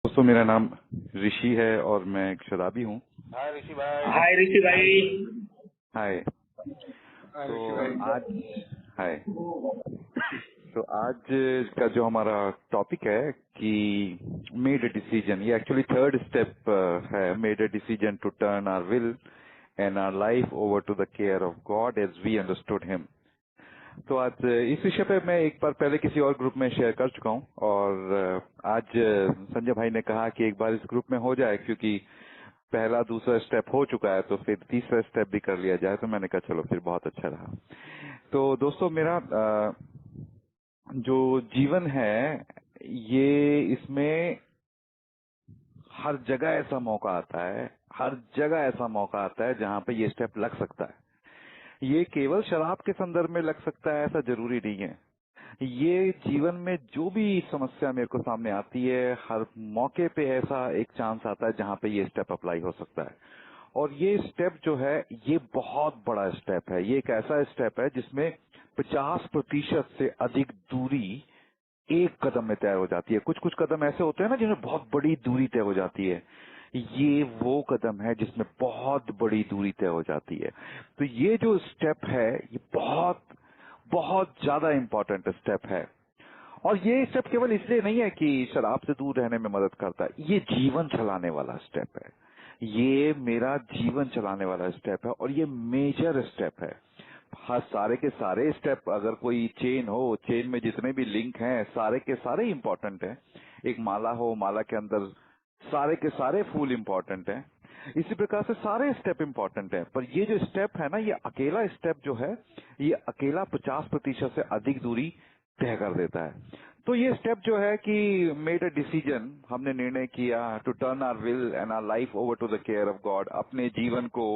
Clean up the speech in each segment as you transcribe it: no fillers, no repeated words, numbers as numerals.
दोस्तों, मेरा नाम ऋषि है और मैं एक शराबी हूँ। हाय ऋषि भाई। हाय ऋषि भाई। हाय। हाय ऋषि तो भाई। आज हाय तो आज का जो हमारा टॉपिक है कि मेड अ डिसीजन, ये एक्चुअली थर्ड स्टेप है। Made a decision to turn our will and our life over to the care of God as we understood him. तो आज इस विषय पे मैं एक बार पहले किसी और ग्रुप में शेयर कर चुका हूँ और आज संजय भाई ने कहा कि एक बार इस ग्रुप में हो जाए, क्योंकि पहला दूसरा स्टेप हो चुका है तो फिर तीसरा स्टेप भी कर लिया जाए। तो मैंने कहा चलो फिर, बहुत अच्छा रहा। तो दोस्तों, मेरा जो जीवन है ये, इसमें हर जगह ऐसा मौका आता है, हर जगह ऐसा मौका आता है जहाँ पे ये स्टेप लग सकता है। ये केवल शराब के संदर्भ में लग सकता है ऐसा जरूरी नहीं है। ये जीवन में जो भी समस्या मेरे को सामने आती है, हर मौके पे ऐसा एक चांस आता है जहाँ पे ये स्टेप अप्लाई हो सकता है। और ये स्टेप जो है ये बहुत बड़ा स्टेप है। ये एक ऐसा स्टेप है जिसमें 50% से अधिक दूरी एक कदम में तय हो जाती है। कुछ कुछ कदम ऐसे होते हैं ना जिनमें बहुत बड़ी दूरी तय हो जाती है। ये वो कदम है जिसमें बहुत बड़ी दूरी तय हो जाती है। तो ये जो स्टेप है ये बहुत बहुत ज्यादा इम्पोर्टेंट स्टेप है। और ये स्टेप केवल इसलिए नहीं है कि शराब से दूर रहने में मदद करता है, ये जीवन चलाने वाला स्टेप है। ये मेरा जीवन चलाने वाला स्टेप है और ये मेजर स्टेप है। हर सारे के सारे स्टेप, अगर कोई चेन हो, चेन में जितने भी लिंक हैं सारे के सारे इम्पोर्टेंट हैं। एक माला हो, माला के अंदर सारे के सारे फूल इम्पोर्टेंट हैं। इसी प्रकार से सारे स्टेप इम्पोर्टेंट हैं, पर ये जो स्टेप है ना, ये अकेला स्टेप जो है, ये अकेला 50% से अधिक दूरी तय कर देता है। तो ये स्टेप जो है कि मेड अ डिसीजन, हमने निर्णय किया to turn our will and our life over to the care of God. अपने जीवन को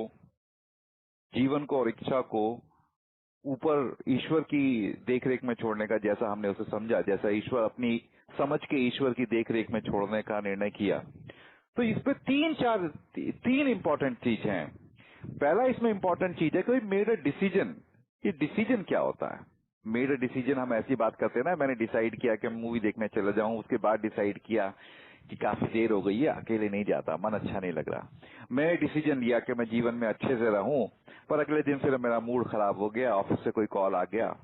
और इच्छा को ऊपर ईश्वर की देखरेख में छोड़ने का, जैसा हमने उसे समझा, जैसा ईश्वर अपनी समझ के ईश्वर की देखरेख में छोड़ने का निर्णय किया। तो इसमें तीन इंपॉर्टेंट चीज हैं। पहला इसमें इंपॉर्टेंट चीज है कि मेड अ डिसीजन। ये डिसीजन क्या होता है? मेड अ डिसीजन, हम ऐसी बात करते हैं ना, मैंने डिसाइड किया कि मूवी देखने चला जाऊं, उसके बाद डिसाइड किया कि काफी देर हो गई है, अकेले नहीं जाता, मन अच्छा नहीं लग रहा। मैं डिसीजन लिया कि मैं जीवन में अच्छे से रहूं, पर अगले दिन फिर मेरा मूड खराब हो गया, ऑफिस से कोई कॉल आ गया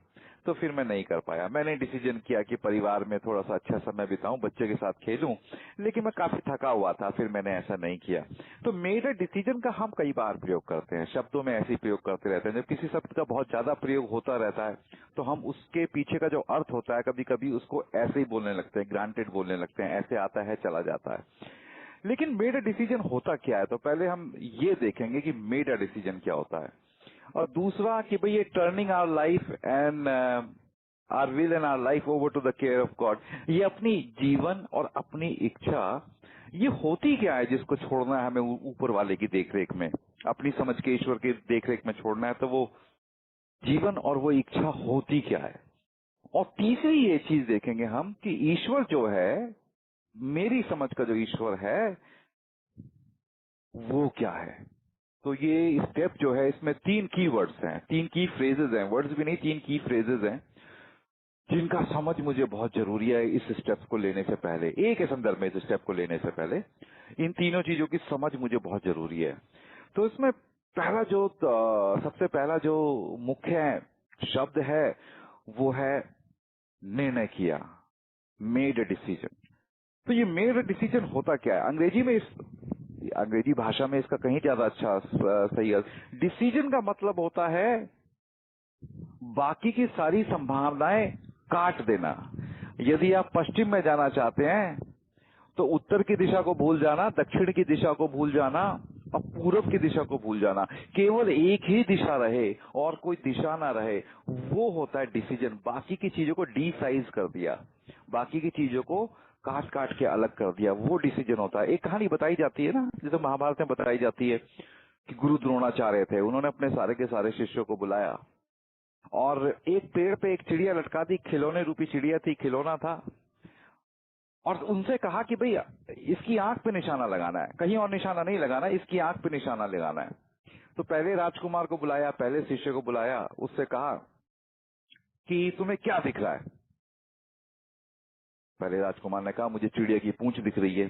तो फिर मैं नहीं कर पाया। मैंने डिसीजन किया कि परिवार में थोड़ा सा अच्छा समय बिताऊं, बच्चे के साथ खेलूं, लेकिन मैं काफी थका हुआ था, फिर मैंने ऐसा नहीं किया। तो मेड अ डिसीजन का हम कई बार प्रयोग करते हैं, शब्दों में ऐसे ही प्रयोग करते रहते हैं। जब किसी शब्द का बहुत ज्यादा प्रयोग होता रहता है तो हम उसके पीछे का जो अर्थ होता है कभी कभी उसको ऐसे ही बोलने लगते हैं, ग्रांटेड बोलने लगते हैं, ऐसे आता है चला जाता है। लेकिन मेड अ डिसीजन होता क्या है? तो पहले हम ये देखेंगे कि मेड अ डिसीजन क्या होता है, और दूसरा कि भाई ये turning our life and our will and our life over to the care of God, ये अपनी जीवन और अपनी इच्छा, ये होती क्या है जिसको छोड़ना है हमें ऊपर वाले की देखरेख में, अपनी समझ के ईश्वर की देखरेख में छोड़ना है। तो वो जीवन और वो इच्छा होती क्या है? और तीसरी ये चीज देखेंगे हम कि ईश्वर जो है, मेरी समझ का जो ईश्वर है वो क्या है। तो ये स्टेप जो है, इसमें 3 की वर्ड्स हैं, 3 की फ्रेजेज हैं, वर्ड्स भी नहीं, 3 की फ्रेजेज हैं जिनका समझ मुझे बहुत जरूरी है इस स्टेप को लेने से पहले, एक के संदर्भ में इस स्टेप को लेने से पहले इन तीनों चीजों की समझ मुझे बहुत जरूरी है। तो इसमें सबसे पहला जो मुख्य शब्द है वो है निर्णय किया, मेड अ डिसीजन। तो ये मेड अ डिसीजन होता क्या है? अंग्रेजी भाषा में इसका कहीं ज्यादा अच्छा सही है। डिसीजन का मतलब होता है बाकी की सारी संभावनाएं काट देना। यदि आप पश्चिम में जाना चाहते हैं तो उत्तर की दिशा को भूल जाना, दक्षिण की दिशा को भूल जाना और पूरब की दिशा को भूल जाना। केवल एक ही दिशा रहे और कोई दिशा ना रहे, वो होता है डिसीजन। बाकी की चीजों को डीसाइज कर दिया, बाकी की चीजों को काट काट के अलग कर दिया, वो डिसीजन होता है। एक कहानी बताई जाती है ना, जैसे महाभारत में बताई जाती है कि गुरु द्रोणाचार्य थे, उन्होंने अपने सारे के सारे शिष्यों को बुलाया और एक पेड़ पे एक चिड़िया लटका दी, खिलौने रूपी चिड़िया थी, खिलौना था, और उनसे कहा कि भैया इसकी आंख पे निशाना लगाना है, कहीं और निशाना नहीं लगाना है, इसकी आंख पे निशाना लगाना है। तो पहले राजकुमार को बुलाया, पहले शिष्य को बुलाया, उससे कहा कि तुम्हें क्या दिख रहा है? पहले राजकुमार ने कहा मुझे चिड़िया की पूंछ दिख रही है।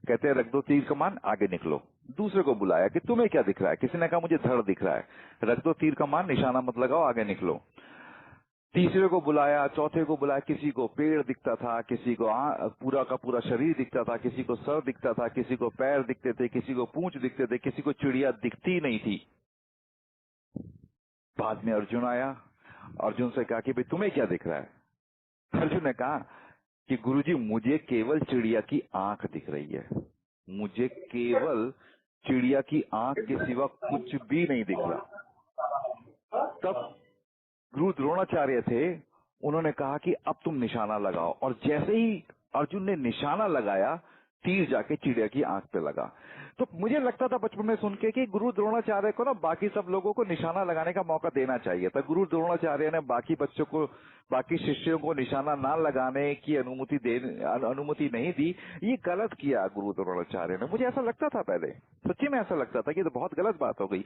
कहते हैं रख दो तीर कमान, आगे निकलो। दूसरे को बुलाया कि तुम्हें क्या दिख रहा है, किसी ने कहा मुझे धड़ दिख रहा है, रख दो तीर कमान, निशाना मत लगाओ, आगे निकलो। तीसरे को बुलाया, चौथे को बुलाया, किसी को पेड़ दिखता था, किसी को पूरा का पूरा शरीर दिखता था, किसी को सर दिखता था, किसी को पैर दिखते थे, किसी को पूंछ दिखते थे, किसी को चिड़िया दिखती नहीं थी। बाद में अर्जुन आया, अर्जुन से कहा कि भाई तुम्हें क्या दिख रहा है? अर्जुन ने कहा कि गुरुजी मुझे केवल चिड़िया की आंख दिख रही है, मुझे केवल चिड़िया की आंख के सिवा कुछ भी नहीं दिख रहा। तब गुरु द्रोणाचार्य थे, उन्होंने कहा कि अब तुम निशाना लगाओ, और जैसे ही अर्जुन ने निशाना लगाया, तीर जाके चिड़िया की आंख पे लगा। तो मुझे लगता था बचपन में सुन के कि गुरु द्रोणाचार्य को ना बाकी सब लोगों को निशाना लगाने का मौका देना चाहिए था। गुरु द्रोणाचार्य ने बाकी बच्चों को, बाकी शिष्यों को निशाना ना लगाने की अनुमति नहीं दी। ये गलत किया गुरु द्रोणाचार्य ने। मुझे ऐसा लगता था पहले, सच्ची में ऐसा लगता था कि तो बहुत गलत बात हो गई।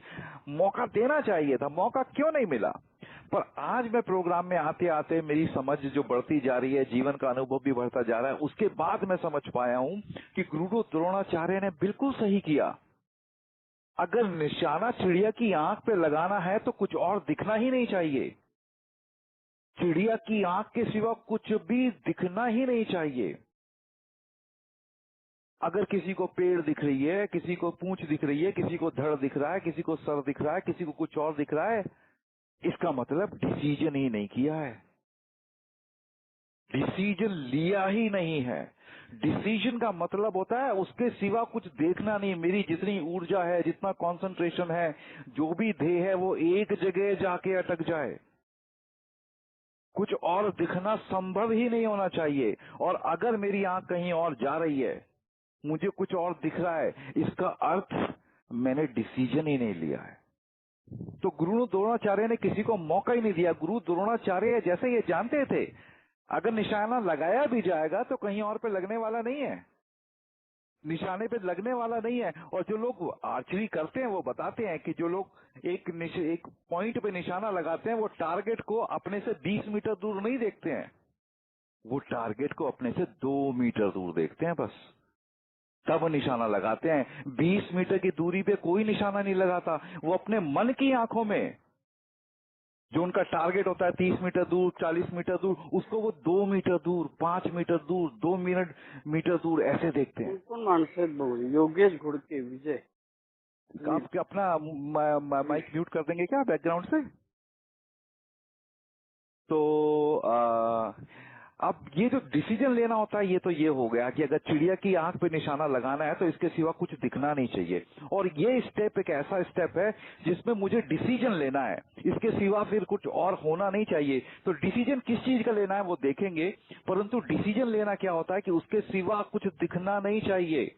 मौका देना चाहिए था, मौका क्यों नहीं मिला? पर आज मैं प्रोग्राम में आते आते मेरी समझ जो बढ़ती जा रही है, जीवन का अनुभव भी बढ़ता जा रहा है, उसके बाद मैं समझ पाया हूं कि गुरु द्रोणाचार्य ने बिल्कुल सही किया। अगर निशाना चिड़िया की आंख पे लगाना है तो कुछ और दिखना ही नहीं चाहिए, चिड़िया की आंख के सिवा कुछ भी दिखना ही नहीं चाहिए। अगर किसी को पेड़ दिख रही है, किसी को पूंछ दिख रही है, किसी को धड़ दिख रहा है, किसी को सर दिख रहा है, किसी को कुछ और दिख रहा है, इसका मतलब डिसीजन ही नहीं किया है, डिसीजन लिया ही नहीं है। डिसीजन का मतलब होता है उसके सिवा कुछ देखना नहीं। मेरी जितनी ऊर्जा है, जितना कंसंट्रेशन है, जो भी ध्येय है, वो एक जगह जाके अटक जाए, कुछ और दिखना संभव ही नहीं होना चाहिए। और अगर मेरी आंख कहीं और जा रही है, मुझे कुछ और दिख रहा है, इसका अर्थ मैंने डिसीजन ही नहीं लिया है। तो गुरु द्रोणाचार्य ने किसी को मौका ही नहीं दिया। गुरु द्रोणाचार्य जैसे ये जानते थे अगर निशाना लगाया भी जाएगा तो कहीं और पे लगने वाला नहीं है, निशाने पे लगने वाला नहीं है। और जो लोग आर्चरी करते हैं वो बताते हैं कि जो लोग एक पॉइंट पे निशाना लगाते हैं, वो टारगेट को अपने से 20 मीटर दूर नहीं देखते हैं, वो टारगेट को अपने से 2 मीटर दूर देखते हैं बस, तब निशाना लगाते हैं। 20 मीटर की दूरी पे कोई निशाना नहीं लगाता। वो अपने मन की आंखों में जो उनका टारगेट होता है 30 मीटर दूर, 40 मीटर दूर, उसको वो 2 मीटर दूर, 5 मीटर दूर, 2 मीटर दूर ऐसे देखते हैं। कौन मानसे योगेश घुड़के विजय, आप अपना माइक म्यूट कर देंगे क्या बैकग्राउंड से? तो अब ये जो डिसीजन लेना होता है, ये तो ये हो गया कि अगर चिड़िया की आंख पे निशाना लगाना है तो इसके सिवा कुछ दिखना नहीं चाहिए। और ये स्टेप एक ऐसा स्टेप है जिसमें मुझे डिसीजन लेना है, इसके सिवा फिर कुछ और होना नहीं चाहिए। तो डिसीजन किस चीज का लेना है वो देखेंगे, परंतु डिसीजन लेना क्या होता है कि उसके सिवा कुछ दिखना नहीं चाहिए,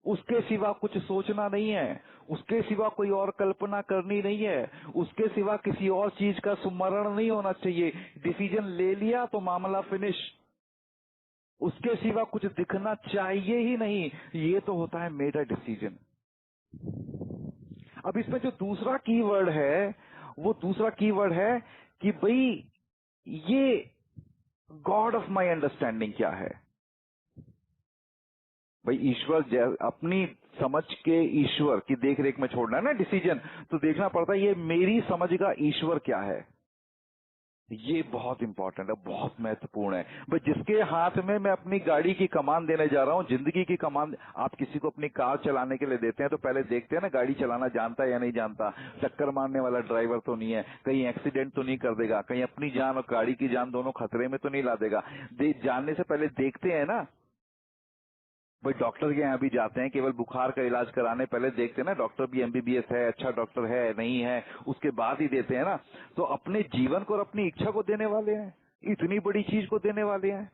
उसके सिवा कुछ सोचना नहीं है, उसके सिवा कोई और कल्पना करनी नहीं है, उसके सिवा किसी और चीज का स्मरण नहीं होना चाहिए। डिसीजन ले लिया तो मामला फिनिश, उसके सिवा कुछ दिखना चाहिए ही नहीं। ये तो होता है मेड अ डिसीजन। अब इसमें जो दूसरा कीवर्ड है, वो दूसरा कीवर्ड है कि भाई ये गॉड ऑफ माई अंडरस्टैंडिंग क्या है। भाई ईश्वर अपनी समझ के ईश्वर की देख रेख में छोड़ना है ना डिसीजन, तो देखना पड़ता है ये मेरी समझ का ईश्वर क्या है। ये बहुत इंपॉर्टेंट है, बहुत महत्वपूर्ण है। भाई जिसके हाथ में मैं अपनी गाड़ी की कमान देने जा रहा हूँ, जिंदगी की कमान, आप किसी को अपनी कार चलाने के लिए देते हैं तो पहले देखते हैं ना गाड़ी चलाना जानता है या नहीं जानता, टक्कर मारने वाला ड्राइवर तो नहीं है, कहीं एक्सीडेंट तो नहीं कर देगा, कहीं अपनी जान और गाड़ी की जान दोनों खतरे में तो नहीं ला देगा। जानने से पहले देखते हैं ना। भाई डॉक्टर के यहाँ भी जाते हैं केवल बुखार का इलाज कराने, पहले देखते हैं ना डॉक्टर भी एमबीबीएस है, अच्छा डॉक्टर है नहीं है, उसके बाद ही देते हैं ना। तो अपने जीवन को और अपनी इच्छा को देने वाले हैं, इतनी बड़ी चीज को देने वाले हैं,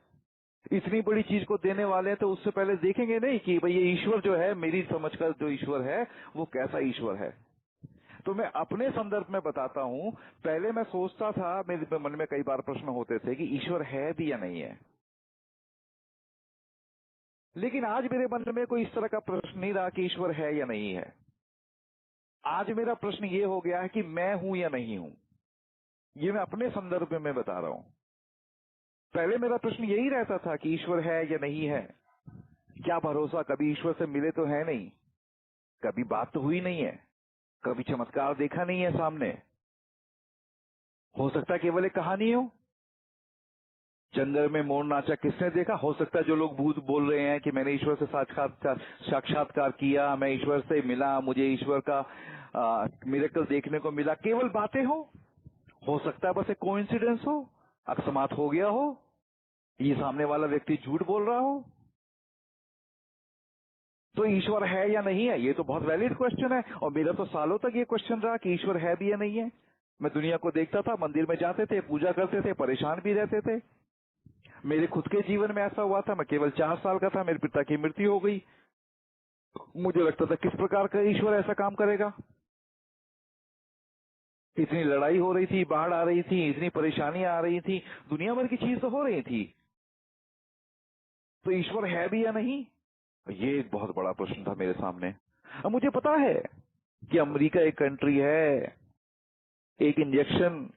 इतनी बड़ी चीज को देने वाले हैं, तो उससे पहले देखेंगे नहीं कि भाई ये ईश्वर जो है, मेरी समझ का जो ईश्वर है वो कैसा ईश्वर है। तो मैं अपने संदर्भ में बताता हूँ, पहले मैं सोचता था, मेरे मन में कई बार प्रश्न होते थे कि ईश्वर है भी या नहीं है, लेकिन आज मेरे मन में कोई इस तरह का प्रश्न नहीं रहा कि ईश्वर है या नहीं है। आज मेरा प्रश्न ये हो गया है कि मैं हूं या नहीं हूं। ये मैं अपने संदर्भ में बता रहा हूं। पहले मेरा प्रश्न यही रहता था कि ईश्वर है या नहीं है, क्या भरोसा, कभी ईश्वर से मिले तो है नहीं, कभी बात तो हुई नहीं है, कभी चमत्कार देखा नहीं है सामने। हो सकता है केवल एक कहानी हो। जंगल में मोर नाचा किसने देखा? हो सकता है जो लोग भूत बोल रहे हैं कि मैंने ईश्वर से साक्षात्कार किया, मैं ईश्वर से मिला, मुझे ईश्वर का मिरेकल देखने को मिला, केवल बातें हो सकता है बस एक कोइंसिडेंस हो, अकस्मात हो गया हो, ये सामने वाला व्यक्ति झूठ बोल रहा हो। तो ईश्वर है या नहीं है, ये तो बहुत वैलिड क्वेश्चन है। और मेरा तो सालों तक ये क्वेश्चन रहा कि ईश्वर है भी या नहीं है। मैं दुनिया को देखता था, मंदिर में जाते थे, पूजा करते थे, परेशान भी रहते थे। मेरे खुद के जीवन में ऐसा हुआ था, मैं केवल 4 साल का था, मेरे पिता की मृत्यु हो गई। मुझे लगता था किस प्रकार का ईश्वर ऐसा काम करेगा। इतनी लड़ाई हो रही थी, बाढ़ आ रही थी, इतनी परेशानियां आ रही थी, दुनिया भर की चीज तो हो रही थी, तो ईश्वर है भी या नहीं, ये एक बहुत बड़ा प्रश्न था मेरे सामने। अब मुझे पता है कि अमेरिका एक कंट्री है, एक इंजेक्शन,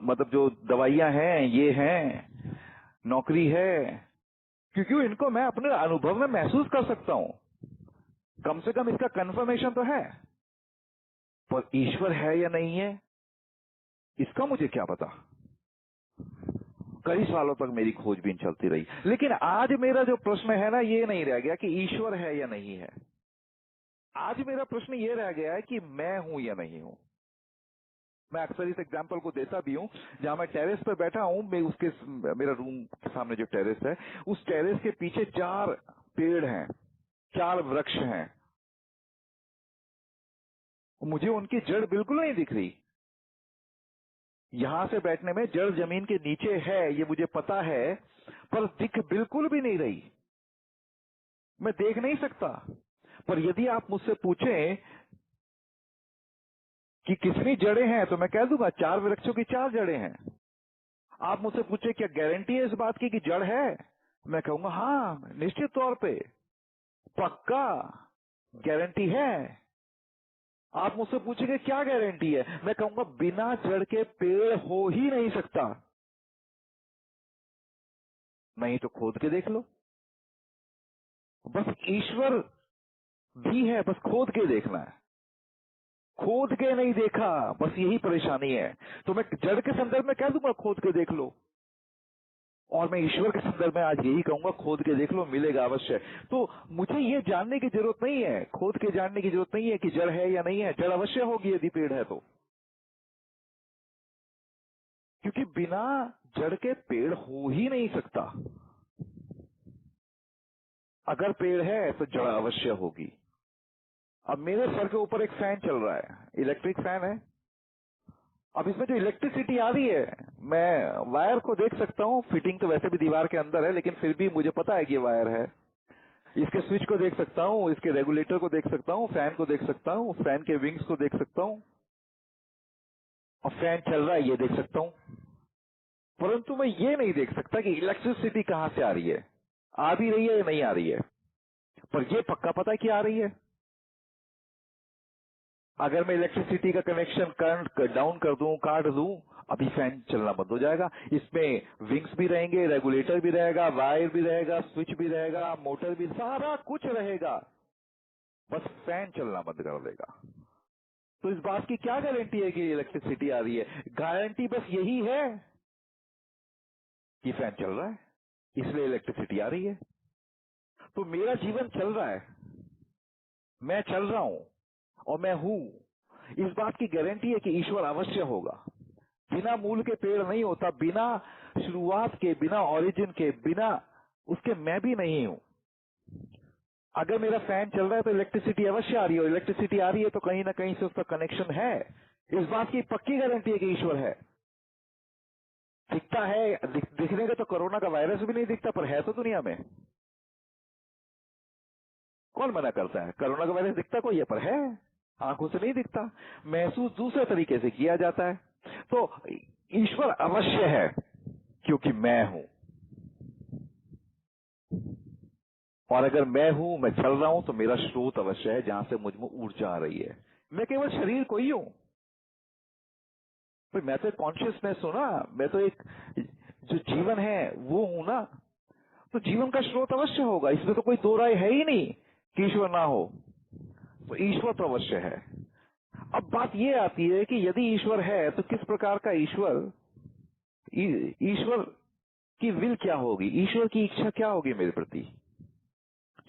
मतलब जो दवाइयां हैं ये हैं, नौकरी है, क्योंकि इनको मैं अपने अनुभव में महसूस कर सकता हूं, कम से कम इसका कंफर्मेशन तो है। पर ईश्वर है या नहीं है, इसका मुझे क्या पता। कई सालों तक मेरी खोजबीन चलती रही, लेकिन आज मेरा जो प्रश्न है ना, ये नहीं रह गया कि ईश्वर है या नहीं है। आज मेरा प्रश्न ये रह गया है कि मैं हूं या नहीं हूं। मैं अक्सर इस एग्जाम्पल को देता भी हूं, जहां मैं टेरेस पर बैठा हूं, मैं मेरा रूम के सामने जो टेरेस है, उस टेरेस के पीछे 4 पेड़ हैं, 4 वृक्ष हैं। मुझे उनकी जड़ बिल्कुल नहीं दिख रही। यहां से बैठने में जड़ जमीन के नीचे है, ये मुझे पता है, पर दिख बिल्कुल भी नहीं रही, मैं देख नहीं सकता। पर यदि आप मुझसे पूछें कि कितनी जड़ें हैं, तो मैं कह दूंगा 4 वृक्षों की 4 जड़ें हैं। आप मुझसे पूछे क्या गारंटी है इस बात की कि जड़ है, मैं कहूंगा हाँ, निश्चित तौर पे, पक्का गारंटी है। आप मुझसे पूछेंगे क्या गारंटी है, मैं कहूंगा बिना जड़ के पेड़ हो ही नहीं सकता। नहीं तो खोद के देख लो। बस ईश्वर भी है, बस खोद के देखना है। खोद के नहीं देखा, बस यही परेशानी है। तो मैं जड़ के संदर्भ में कह दूंगा खोद के देख लो, और मैं ईश्वर के संदर्भ में आज यही कहूंगा खोद के देख लो, मिलेगा अवश्य। तो मुझे ये जानने की जरूरत नहीं है, खोद के जानने की जरूरत नहीं है कि जड़ है या नहीं है, जड़ अवश्य होगी यदि पेड़ है तो, क्योंकि बिना जड़ के पेड़ हो ही नहीं सकता। अगर पेड़ है तो जड़ अवश्य होगी। अब मेरे सर के ऊपर एक फैन चल रहा है, इलेक्ट्रिक फैन है। अब इसमें जो इलेक्ट्रिसिटी आ रही है, मैं वायर को देख सकता हूँ, फिटिंग तो वैसे भी दीवार के अंदर है, लेकिन फिर भी मुझे पता है कि ये वायर है। इसके स्विच को देख सकता हूँ, इसके रेगुलेटर को देख सकता हूँ, फैन को देख सकता हूँ, फैन के विंग्स को देख सकता हूँ, और फैन चल रहा है ये देख सकता हूँ। परंतु मैं ये नहीं देख सकता कि इलेक्ट्रिसिटी कहाँ से आ रही है, आ भी रही है या नहीं आ रही है। पर ये पक्का पता है कि आ रही है। अगर मैं इलेक्ट्रिसिटी का कनेक्शन करंट डाउन कर दूं, काट दूं, अभी फैन चलना बंद हो जाएगा। इसमें विंग्स भी रहेंगे, रेगुलेटर भी रहेगा, वायर भी रहेगा, स्विच भी रहेगा, मोटर भी, सारा कुछ रहेगा, बस फैन चलना बंद कर देगा। तो इस बात की क्या गारंटी है कि इलेक्ट्रिसिटी आ रही है? गारंटी बस यही है कि फैन चल रहा है, इसलिए इलेक्ट्रिसिटी आ रही है। तो मेरा जीवन चल रहा है, मैं चल रहा हूं, और मैं हूं। इस बात की गारंटी है कि ईश्वर अवश्य होगा। बिना मूल के पेड़ नहीं होता, बिना शुरुआत के, बिना ओरिजिन के, बिना उसके मैं भी नहीं हूं। अगर मेरा फैन चल रहा है तो इलेक्ट्रिसिटी अवश्य आ रही है, और इलेक्ट्रिसिटी आ रही है तो कहीं ना कहीं से उसका कनेक्शन है। इस बात की पक्की गारंटी है कि ईश्वर है। दिखता है, दिखने का तो कोरोना का वायरस भी नहीं दिखता, पर है तो दुनिया में। कौन मना करता है? कोरोना का वायरस दिखता कोई है, पर है, आंखों से नहीं दिखता, महसूस दूसरे तरीके से किया जाता है। तो ईश्वर अवश्य है, क्योंकि मैं हूं। और अगर मैं हूं, मैं चल रहा हूं, तो मेरा स्रोत अवश्य है जहां से मुझ में ऊर्जा आ रही है। मैं केवल शरीर को ही हूं, पर मैं तो एक कॉन्शियसनेस हूं ना, मैं तो एक जो जीवन है वो हूं ना। तो जीवन का स्रोत अवश्य होगा, इसमें तो कोई दो राय है ही नहीं कि ईश्वर ना हो। तो ईश्वर तो अवश्य है। अब बात ये आती है कि यदि ईश्वर है तो किस प्रकार का ईश्वर, ईश्वर की विल क्या होगी, ईश्वर की इच्छा क्या होगी मेरे प्रति।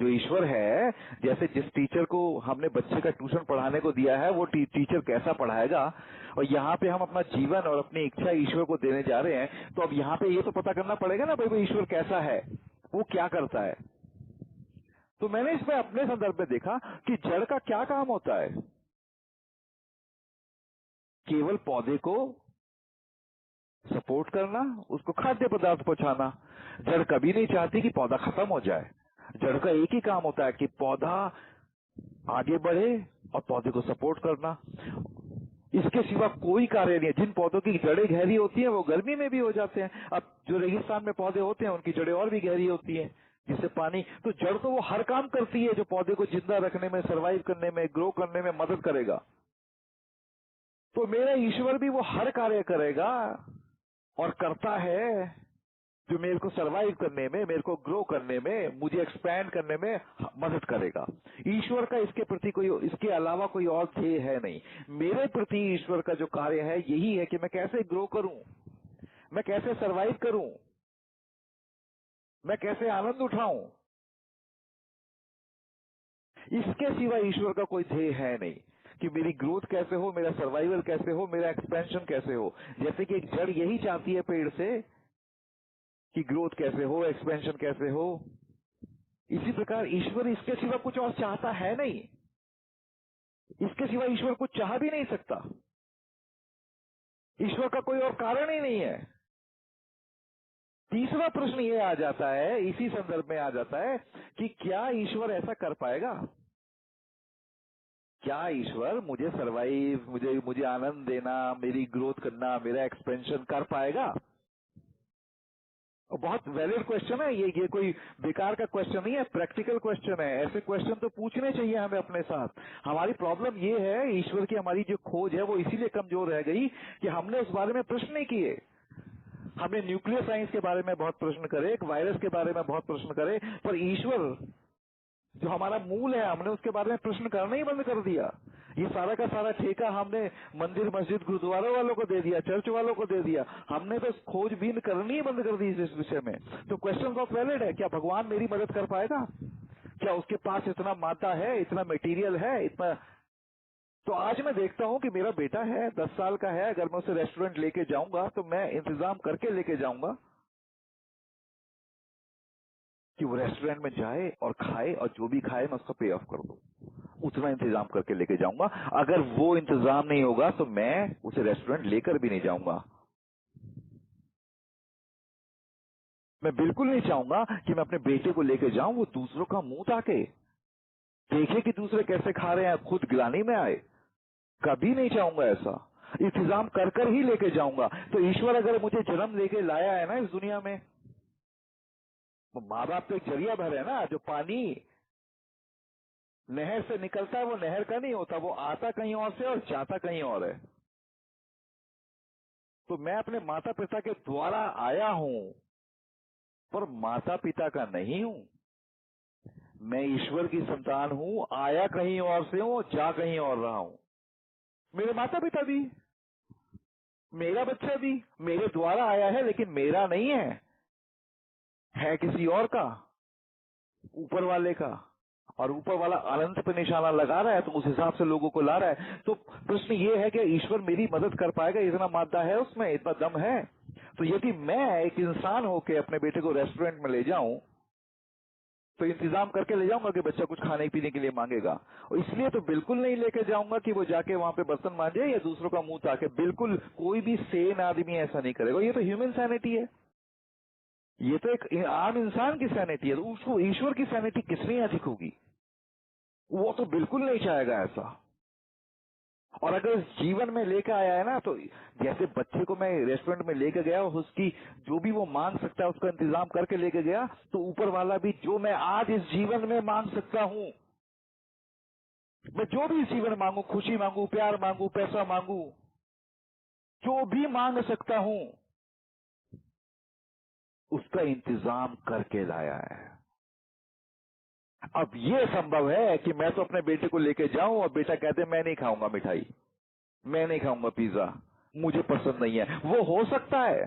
जो ईश्वर है, जैसे जिस टीचर को हमने बच्चे का ट्यूशन पढ़ाने को दिया है, वो टीचर कैसा पढ़ाएगा, और यहाँ पे हम अपना जीवन और अपनी इच्छा ईश्वर को देने जा रहे हैं, तो अब यहाँ पे ये तो पता करना पड़ेगा ना भाई वो ईश्वर कैसा है, वो क्या करता है। तो मैंने इसमें अपने संदर्भ में देखा कि जड़ का क्या काम होता है, केवल पौधे को सपोर्ट करना, उसको खाद्य पदार्थ पहुंचाना। जड़ कभी नहीं चाहती कि पौधा खत्म हो जाए। जड़ का एक ही काम होता है कि पौधा आगे बढ़े और पौधे को सपोर्ट करना, इसके सिवा कोई कार्य नहीं है। जिन पौधों की जड़ें गहरी होती हैं वो गर्मी में भी हो जाते हैं। अब जो रेगिस्तान में पौधे होते हैं उनकी जड़ें और भी गहरी होती हैं, जिससे पानी, तो जड़ तो वो हर काम करती है जो पौधे को जिंदा रखने में, सरवाइव करने में, ग्रो करने में मदद करेगा। तो मेरा ईश्वर भी वो हर कार्य करेगा और करता है जो मेरे को सरवाइव करने में, मेरे को ग्रो करने में, मुझे एक्सपैंड करने में मदद करेगा। ईश्वर का इसके प्रति कोई, इसके अलावा कोई और ध्येय है नहीं। मेरे प्रति ईश्वर का जो कार्य है यही है कि मैं कैसे ग्रो करूं, मैं कैसे सरवाइव करूं, मैं कैसे आनंद उठाऊं। इसके सिवा ईश्वर का कोई ध्येय है नहीं कि मेरी ग्रोथ कैसे हो, मेरा सर्वाइवल कैसे हो, मेरा एक्सपेंशन कैसे हो। जैसे कि एक जड़ यही चाहती है पेड़ से कि ग्रोथ कैसे हो, एक्सपेंशन कैसे हो, इसी प्रकार ईश्वर इसके सिवा कुछ और चाहता है नहीं। इसके सिवा ईश्वर कुछ चाह भी नहीं सकता। ईश्वर का कोई और कारण ही नहीं है। तीसरा प्रश्न ये आ जाता है, इसी संदर्भ में आ जाता है कि क्या ईश्वर ऐसा कर पाएगा? क्या ईश्वर मुझे सरवाइव, मुझे आनंद देना, मेरी ग्रोथ करना, मेरा एक्सपेंशन कर पाएगा? बहुत वैलिड क्वेश्चन है ये कोई बेकार का क्वेश्चन नहीं है, प्रैक्टिकल क्वेश्चन है। ऐसे क्वेश्चन तो पूछने चाहिए हमें अपने साथ। हमारी प्रॉब्लम ये है, ईश्वर की हमारी जो खोज है वो इसीलिए कमजोर रह गई कि हमने उस बारे में प्रश्न नहीं किए। हमने न्यूक्लियर साइंस के बारे में बहुत प्रश्न करे, एक वायरस के बारे में बहुत प्रश्न करे, पर ईश्वर जो हमारा मूल है, हमने उसके बारे में प्रश्न करना ही बंद कर दिया। ये सारा का सारा ठेका हमने मंदिर, मस्जिद, गुरुद्वारा वालों को दे दिया, चर्च वालों को दे दिया। हमने तो खोजबीन करनी ही बंद कर दी इस विषय में। तो क्वेश्चन बहुत वैलिड है, क्या भगवान मेरी मदद कर पाएगा? क्या उसके पास इतना माता है, इतना मटेरियल है, इतना? तो आज मैं देखता हूँ कि मेरा बेटा है, 10 साल का है, अगर मैं उसे रेस्टोरेंट लेके जाऊंगा तो मैं इंतजाम करके लेके जाऊंगा कि वो रेस्टोरेंट में जाए और खाए, और जो भी खाए मैं उसका पे ऑफ कर दूं। उतना इंतजाम करके लेके जाऊंगा। अगर वो इंतजाम नहीं होगा तो मैं उसे रेस्टोरेंट लेकर भी नहीं जाऊंगा। मैं बिल्कुल नहीं चाहूंगा कि मैं अपने बेटे को लेके जाऊं, वो दूसरों का मुंह ताके, देखे कि दूसरे कैसे खा रहे हैं, खुद गिलानी में आए। कभी नहीं चाहूंगा ऐसा। इंतजाम कर कर ही लेके जाऊंगा। तो ईश्वर अगर मुझे जन्म लेके लाया है ना इस दुनिया में, तो माँ बाप तो एक जरिया भर है ना। जो पानी नहर से निकलता है वो नहर का नहीं होता, वो आता कहीं और से और जाता कहीं और है। तो मैं अपने माता पिता के द्वारा आया हूं, पर माता पिता का नहीं हूं। मैं ईश्वर की संतान हूं, आया कहीं और से हूं, जा कहीं और रहा हूं। मेरे माता पिता भी, मेरा बच्चा भी मेरे द्वारा आया है, लेकिन मेरा नहीं है किसी और का, ऊपर वाले का। और ऊपर वाला अनंत पे निशाना लगा रहा है, तो उस हिसाब से लोगों को ला रहा है। तो प्रश्न ये है कि ईश्वर मेरी मदद कर पाएगा? इतना मादा है उसमें, इतना दम है? तो यदि मैं एक इंसान होके अपने बेटे को रेस्टोरेंट में ले जाऊं तो इंतजाम करके ले जाऊंगा कि बच्चा कुछ खाने पीने के लिए मांगेगा। और इसलिए तो बिल्कुल नहीं लेके जाऊंगा कि वो जाके वहां पे बर्तन मांजे या दूसरों का मुंह ताके। बिल्कुल कोई भी सेन आदमी ऐसा नहीं करेगा। ये तो ह्यूमन सैनिटी है, ये तो एक आम इंसान की सैनिटी है। तो उसको ईश्वर की सैनिटी कितनी अधिक होगी? वो तो बिल्कुल नहीं चाहेगा ऐसा। और अगर इस जीवन में लेकर आया है ना, तो जैसे बच्चे को मैं रेस्टोरेंट में लेके गया और उसकी जो भी वो मांग सकता है उसका इंतजाम करके लेके गया, तो ऊपर वाला भी जो मैं आज इस जीवन में मांग सकता हूं, मैं जो भी इस जीवन में मांगू, खुशी मांगू, प्यार मांगू, पैसा मांगू, जो भी मांग सकता हूं, उसका इंतजाम करके लाया है। अब ये संभव है कि मैं तो अपने बेटे को लेके जाऊं और बेटा कहते मैं नहीं खाऊंगा मिठाई, मैं नहीं खाऊंगा पिज्जा, मुझे पसंद नहीं है। वो हो सकता है,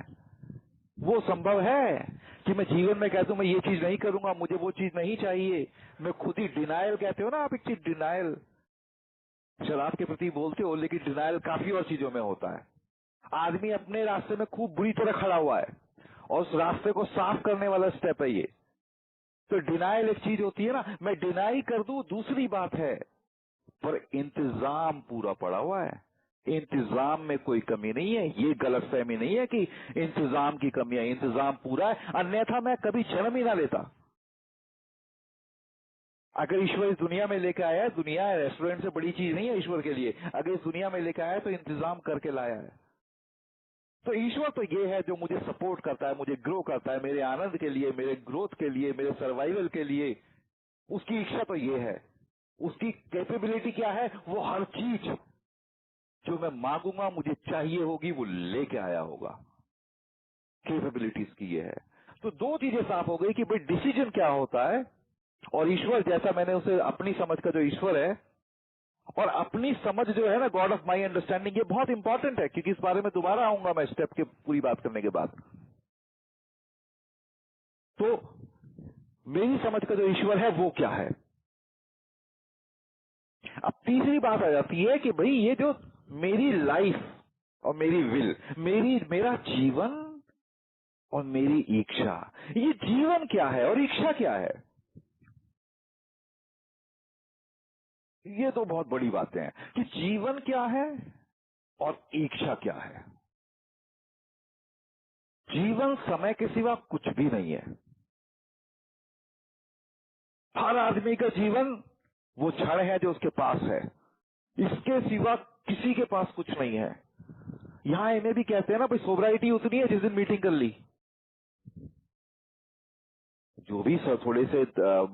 वो संभव है कि मैं जीवन में कहता हूं मैं ये चीज नहीं करूंगा, मुझे वो चीज नहीं चाहिए। मैं खुद ही डिनायल कहते हो ना आप, एक चीज डिनायल शराब के प्रति बोलते हो, लेकिन डिनायल काफी और चीजों में होता है। आदमी अपने रास्ते में खूब बुरी तरह खड़ा हुआ है और उस रास्ते को साफ करने वाला स्टेप है ये। तो डिनायल एक चीज होती है ना, मैं डिनाई कर दूं दूसरी बात है, पर इंतजाम पूरा पड़ा हुआ है। इंतजाम में कोई कमी नहीं है। ये गलतफहमी नहीं है कि इंतजाम की कमी है, इंतजाम पूरा है, अन्यथा मैं कभी जन्म ही ना लेता। अगर ईश्वर इस दुनिया में लेकर आया है, दुनिया रेस्टोरेंट से बड़ी चीज नहीं है ईश्वर के लिए, अगर इस दुनिया में लेकर आया है तो इंतजाम करके लाया है। तो ईश्वर तो ये है जो मुझे सपोर्ट करता है, मुझे ग्रो करता है, मेरे आनंद के लिए, मेरे ग्रोथ के लिए, मेरे सर्वाइवल के लिए। उसकी इच्छा तो ये है। उसकी कैपेबिलिटी क्या है? वो हर चीज जो मैं मांगूंगा मुझे चाहिए होगी, वो लेके आया होगा। कैपेबिलिटीज की ये है। तो दो चीजें साफ हो गई कि भाई डिसीजन क्या होता है, और ईश्वर जैसा मैंने उसे अपनी समझ का जो ईश्वर है, और अपनी समझ जो है ना, गॉड ऑफ माई अंडरस्टैंडिंग, ये बहुत इंपॉर्टेंट है, क्योंकि इस बारे में दोबारा आऊंगा मैं स्टेप के पूरी बात करने के बाद। तो मेरी समझ का जो ईश्वर है वो क्या है। अब तीसरी बात आ जाती है कि भाई ये जो मेरी लाइफ और मेरी विल, मेरा जीवन और मेरी इच्छा, ये जीवन क्या है और इच्छा क्या है? ये तो बहुत बड़ी बातें हैं कि जीवन क्या है और इच्छा क्या है। जीवन समय के सिवा कुछ भी नहीं है। हर आदमी का जीवन वो क्षण है जो उसके पास है, इसके सिवा किसी के पास कुछ नहीं है। यहां इन्हें भी कहते हैं ना भाई, सोबराइटी उतनी है जिस दिन मीटिंग कर ली। जो भी सर थोड़े से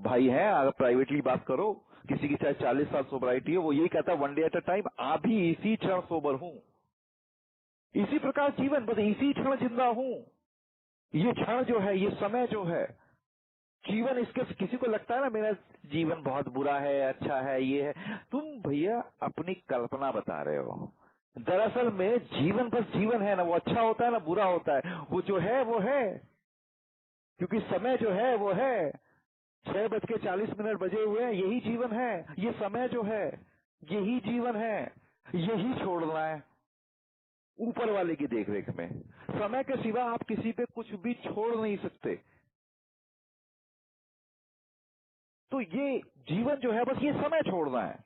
भाई हैं, अगर प्राइवेटली बात करो, किसी की चाहे 40 साल सोबराइटी हो, वो यही कहता है one day at a time, अभी इसी क्षण सोबर हूं, इसी प्रकार जीवन, बस इसी क्षण जिंदा हूं। ये क्षण जो है, ये समय जो है, जीवन, इसके किसी को लगता है ना मेरा जीवन बहुत बुरा है, अच्छा है, ये है, तुम भैया अपनी कल्पना बता रहे हो। दरअसल में जीवन बस जीवन है ना, वो अच्छा होता है ना बुरा होता है, वो जो है वो है, क्योंकि समय जो है वो है। 6:40 बजे हुए हैं, यही जीवन है। ये समय जो है यही जीवन है, यही छोड़ना है ऊपर वाले की देखरेख में। समय के सिवा आप किसी पे कुछ भी छोड़ नहीं सकते। तो ये जीवन जो है बस ये समय छोड़ना है,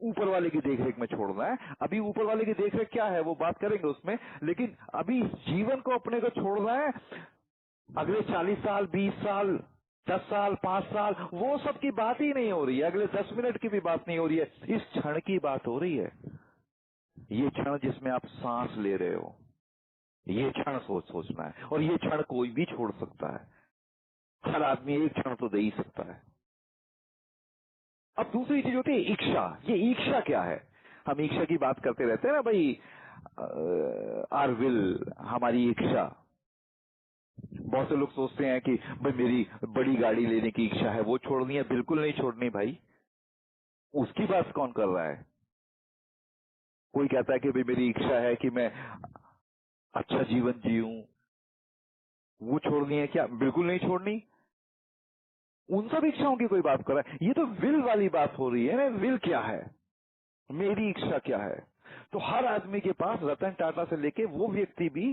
ऊपर वाले की देखरेख में छोड़ना है। अभी ऊपर वाले की देखरेख क्या है वो बात करेंगे उसमें, लेकिन अभी जीवन को अपने को छोड़ना है। अगले 40 साल, 20 साल, 10 साल, 5 साल, वो सब की बात ही नहीं हो रही है। अगले 10 मिनट की भी बात नहीं हो रही है, इस क्षण की बात हो रही है। ये क्षण जिसमें आप सांस ले रहे हो, ये क्षण सोचना है, और ये क्षण कोई भी छोड़ सकता है। हर आदमी एक क्षण तो दे ही सकता है। अब दूसरी चीज होती है इच्छा। ये इच्छा क्या है? हम इच्छा की बात करते रहते हैं ना भाई, आर विल, हमारी इच्छा। बहुत से लोग सोचते हैं कि भाई मेरी बड़ी गाड़ी लेने की इच्छा है, वो छोड़नी है। बिल्कुल नहीं छोड़नी भाई, उसकी बात कौन कर रहा है? कोई कहता है कि भाई मेरी इच्छा है कि मैं अच्छा जीवन जीऊं, वो छोड़नी है क्या? बिल्कुल नहीं छोड़नी। उन सब इच्छाओं की कोई बात कर रहा है, ये तो विल वाली बात हो रही है ना। विल क्या है, मेरी इच्छा क्या है? तो हर आदमी के पास, रतन टाटा से लेके वो व्यक्ति भी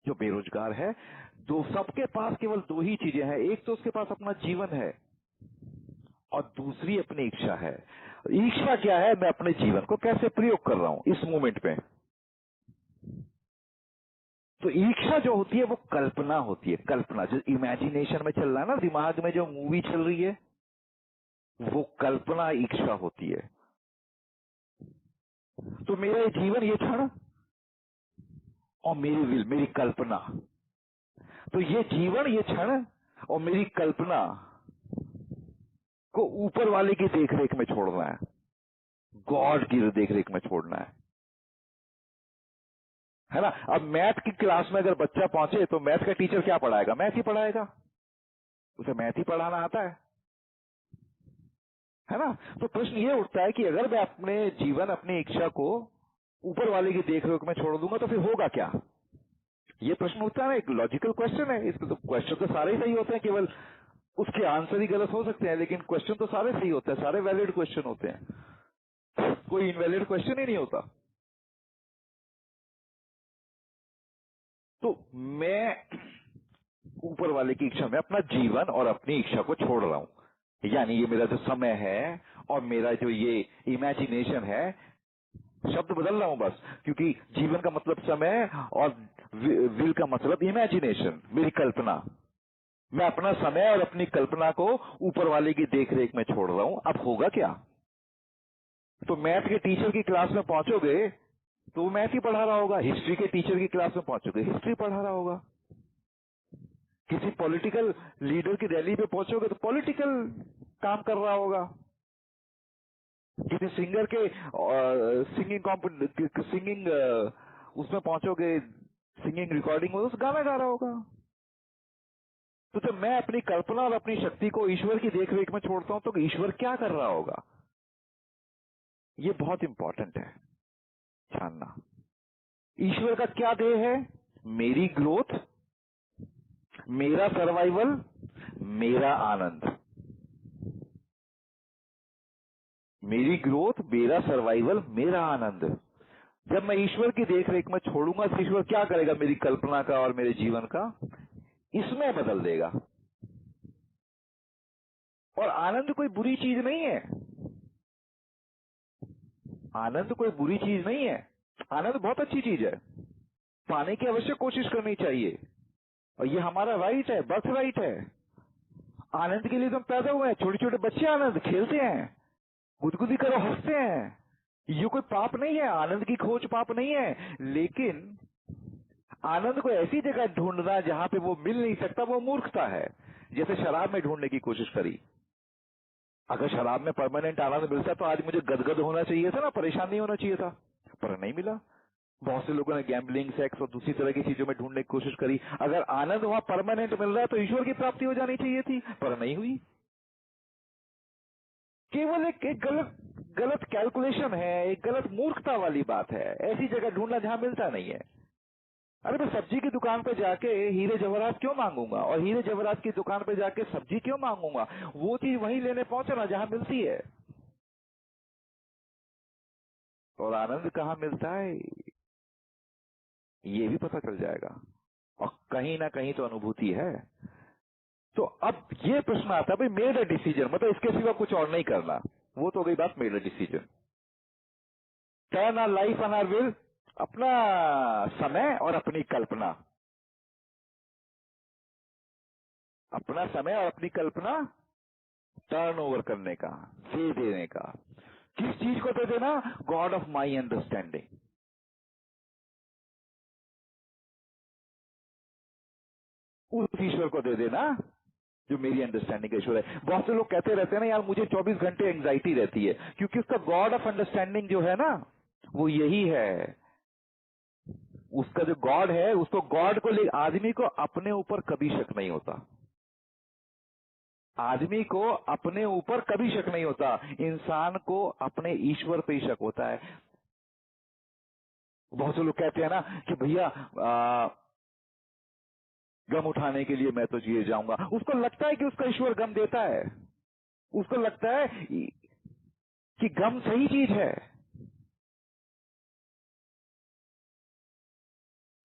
जो बेरोजगार है, सबके पास केवल दो ही चीजें हैं। एक तो उसके पास अपना जीवन है, और दूसरी अपनी इच्छा है। इच्छा क्या है? मैं अपने जीवन को कैसे प्रयोग कर रहा हूं इस मोमेंट में। तो इच्छा जो होती है वो कल्पना होती है। कल्पना जो इमेजिनेशन में चल रहा है ना, दिमाग में जो मूवी चल रही है, वो कल्पना इच्छा होती है। तो मेरा ये जीवन, ये क्षण, और मेरी विल, मेरी कल्पना, तो ये जीवन, ये क्षण और मेरी कल्पना को ऊपर वाले की देखरेख में छोड़ना है, गॉड की देखरेख में छोड़ना है। है ना। अब मैथ की क्लास में अगर बच्चा पहुंचे तो मैथ का टीचर क्या पढ़ाएगा? मैथ ही पढ़ाएगा, उसे मैथ ही पढ़ाना आता है ना। तो प्रश्न ये उठता है कि अगर मैं अपने जीवन, अपनी इच्छा को ऊपर वाले की देखरेख में छोड़ दूंगा तो फिर होगा क्या? ये प्रश्न उठता है ना, एक लॉजिकल क्वेश्चन है। इसको तो क्वेश्चन तो सारे ही सही होते हैं, केवल उसके आंसर ही गलत हो सकते हैं, लेकिन क्वेश्चन तो सारे सही होते हैं, सारे वैलिड क्वेश्चन होते हैं, कोई इनवैलिड क्वेश्चन ही नहीं होता। तो मैं ऊपर वाले की इच्छा में अपना जीवन और अपनी इच्छा को छोड़ रहा हूं, यानी ये मेरा जो समय है और मेरा जो ये इमेजिनेशन है, शब्द बदल रहा हूं बस, क्योंकि जीवन का मतलब समय और विल का मतलब इमेजिनेशन, मेरी कल्पना। मैं अपना समय और अपनी कल्पना को ऊपर वाले की देखरेख में छोड़ रहा हूं। अब होगा क्या? तो मैथ के टीचर की क्लास में पहुंचोगे तो मैथ ही पढ़ा रहा होगा, हिस्ट्री के टीचर की क्लास में पहुंचोगे हिस्ट्री पढ़ा रहा होगा, किसी पॉलिटिकल लीडर की रैली पे पहुंचोगे तो पॉलिटिकल काम कर रहा होगा, किसी सिंगर के सिंगिंग उसमें पहुंचोगे, सिंगिंग रिकॉर्डिंग में उस गाना गा रहा होगा। तो जब मैं अपनी कल्पना और अपनी शक्ति को ईश्वर की देखरेख में छोड़ता हूं तो ईश्वर क्या कर रहा होगा? ये बहुत इंपॉर्टेंट है जानना। ईश्वर का क्या ध्येय है? मेरी ग्रोथ, मेरा सर्वाइवल, मेरा आनंद। मेरी ग्रोथ, मेरा सर्वाइवल, मेरा आनंद। जब मैं ईश्वर की देखरेख में छोड़ूंगा तो ईश्वर क्या करेगा? मेरी कल्पना का और मेरे जीवन का इसमें बदल देगा। और आनंद कोई बुरी चीज नहीं है, आनंद कोई बुरी चीज नहीं है, आनंद बहुत अच्छी चीज है, पाने की अवश्य कोशिश करनी चाहिए, और ये हमारा राइट है, बर्थ राइट है। आनंद के लिए तो हम पैदा हुए हैं। छोटे छोटे बच्चे आनंद खेलते हैं, गुदगुदी करो, हंसते हैं, ये कोई पाप नहीं है, आनंद की खोज पाप नहीं है। लेकिन आनंद को ऐसी जगह ढूंढना जहां पे वो मिल नहीं सकता, वो मूर्खता है। जैसे शराब में ढूंढने की कोशिश करी। अगर शराब में परमानेंट आनंद मिलता तो आज मुझे गदगद होना चाहिए था ना, परेशान नहीं होना चाहिए था, पर नहीं मिला। बहुत से लोगों ने गैम्बलिंग, सेक्स और दूसरी तरह की चीजों में ढूंढने की कोशिश करी। अगर आनंद वहां परमानेंट मिल रहा है तो ईश्वर की प्राप्ति हो जानी चाहिए थी, पर नहीं हुई। केवल एक गलत कैलकुलेशन है, एक गलत मूर्खता वाली बात है, ऐसी जगह ढूंढना जहां मिलता नहीं है। अरे मैं सब्जी की दुकान पे जाके हीरे जवाहरात क्यों मांगूंगा, और हीरे जवाहरात की दुकान पे जाके सब्जी क्यों मांगूंगा? वो चीज वहीं लेने पहुंचे ना जहां मिलती है। और आनंद कहाँ मिलता है ये भी पता चल जाएगा, और कहीं ना कहीं तो अनुभूति है। तो अब ये प्रश्न आता है, भाई मेड अ डिसीजन मतलब इसके सिवा कुछ और नहीं करना, वो तो हो गई बात made a decision. Turn our life on our will, अपना समय और अपनी कल्पना, अपना समय और अपनी कल्पना टर्न ओवर करने का, दे देने का। किस चीज को दे देना? God of my understanding. उस ईश्वर को दे देना जो मेरी अंडरस्टैंडिंग का ईश्वर है। बहुत से लोग कहते रहते हैं ना, यार मुझे 24 घंटे एंग्जाइटी रहती है, क्योंकि उसका गॉड ऑफ अंडरस्टैंडिंग जो है ना, वो यही है। उसका जो गॉड है, उसको गॉड को ले, आदमी को अपने ऊपर कभी शक नहीं होता, आदमी को अपने ऊपर कभी शक नहीं होता, इंसान को अपने ईश्वर पे ही शक होता है। बहुत से लोग कहते हैं ना कि भैया गम उठाने के लिए मैं तो जिए जाऊंगा। उसको लगता है कि उसका ईश्वर गम देता है, उसको लगता है कि गम सही चीज है।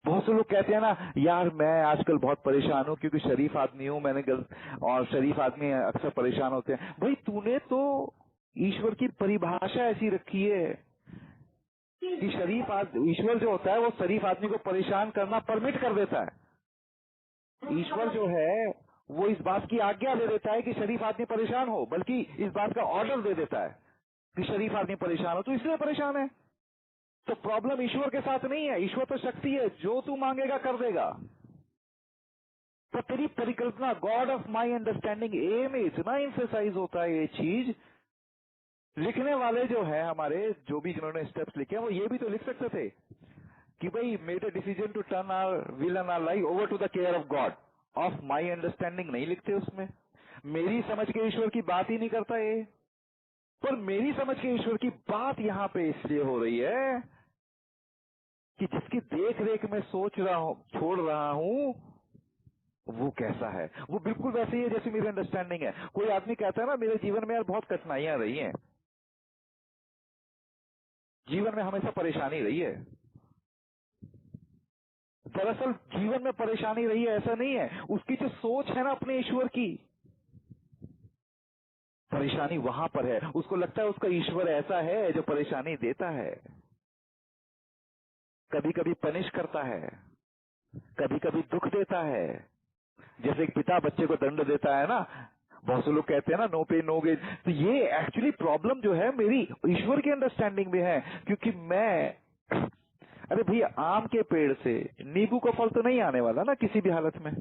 बहुत से लोग कहते हैं ना, यार मैं आजकल बहुत परेशान हूं क्योंकि शरीफ आदमी हूं, मैंने और शरीफ आदमी अक्सर परेशान होते हैं। भाई तूने तो ईश्वर की परिभाषा ऐसी रखी है कि शरीफ ईश्वर जो होता है वो शरीफ आदमी को परेशान करना परमिट कर देता है। ईश्वर जो है वो इस बात की आज्ञा दे देता है कि शरीफ आदमी परेशान हो, बल्कि इस बात का ऑर्डर दे देता है कि शरीफ आदमी परेशान हो, तो इसलिए परेशान है। तो प्रॉब्लम ईश्वर के साथ नहीं है, ईश्वर तो शक्ति है, जो तू मांगेगा कर देगा। तो तेरी परिकल्पना, गॉड ऑफ माई अंडरस्टैंडिंग, ए में इतना इंफेसाइज होता है ये चीज। लिखने वाले जो है हमारे, जो भी जिन्होंने स्टेप्स लिखे हैं, वो ये भी तो लिख सकते थे कि भाई made a decision to turn our will and our life over to the care of God, of my understanding नहीं लिखते उसमें। मेरी समझ के ईश्वर की बात ही नहीं करता ये। पर मेरी समझ के ईश्वर की बात यहाँ पे इसलिए हो रही है कि जिसकी देख रेख में सोच रहा हूं, छोड़ रहा हूं, वो कैसा है, वो बिल्कुल वैसे ही है जैसे मेरी अंडरस्टैंडिंग है। कोई आदमी कहता है ना मेरे जीवन में यार बहुत कठिनाइयां रही हैं, जीवन में हमेशा परेशानी रही है। दरअसल जीवन में परेशानी रही है ऐसा नहीं है, उसकी जो सोच है ना अपने ईश्वर की, परेशानी वहां पर है। उसको लगता है उसका ईश्वर ऐसा है जो परेशानी देता है, कभी कभी पनिश करता है, कभी कभी दुख देता है। जैसे एक पिता बच्चे को दंड देता है ना, बहुत से लोग कहते हैं ना नो पे नो गेन। तो ये एक्चुअली प्रॉब्लम जो है मेरी ईश्वर की अंडरस्टैंडिंग में है। क्योंकि मैं, अरे भैया आम के पेड़ से नींबू का फल तो नहीं आने वाला ना किसी भी हालत में।